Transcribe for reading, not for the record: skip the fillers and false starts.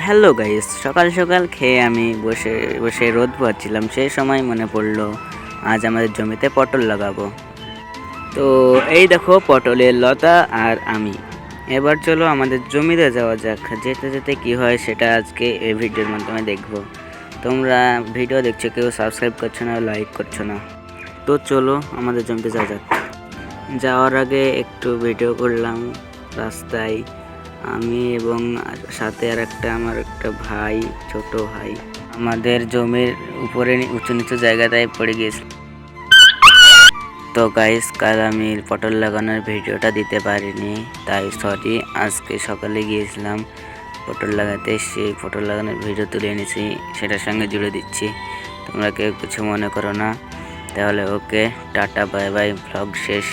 Hello guys, সকাল সকাল খেয়ে আমি বসে বসে রোদ পোহাচ্ছিলাম। সেই সময় মনে পড়লো আজ আমাদের জমিতে পটল লাগাবো। তো এই দেখো পটলের লতা আর আমি। এবার চলো আমাদের জমিতে যাওয়া যাক। যেতে যেতে কি হয় সেটা আজকে এই ভিডিওর মাধ্যমে দেখবো। তোমরা ভিডিও দেখছো, কেউ সাবস্ক্রাইব করছো না, লাইক করছো না। তো চলো আমাদের জমিতে যাওয়া যাক। যাওয়ার আগে একটু ভিডিও করলাম রাস্তায়, আমি এবং সাথে আর আমার একটা ভাই, ছোট ভাই। আমাদের জমির উপরে উঁচু নিচু জায়গাটায় পড়ে গিয়েছিল। তো গাইস, কাল আমি পটল লাগানোর ভিডিওটা দিতে পারিনি, তাই সরি। আজকে সকালে গিয়েছিলাম পটল লাগাতে, সেই পটল লাগানোর ভিডিও তুলে এনেছি, সেটার সঙ্গে জুড়ে দিচ্ছি। তোমরা কেউ কিছু মনে করো না। তাহলে ওকে, টাটা, বাই বাই, ব্লগ শেষ।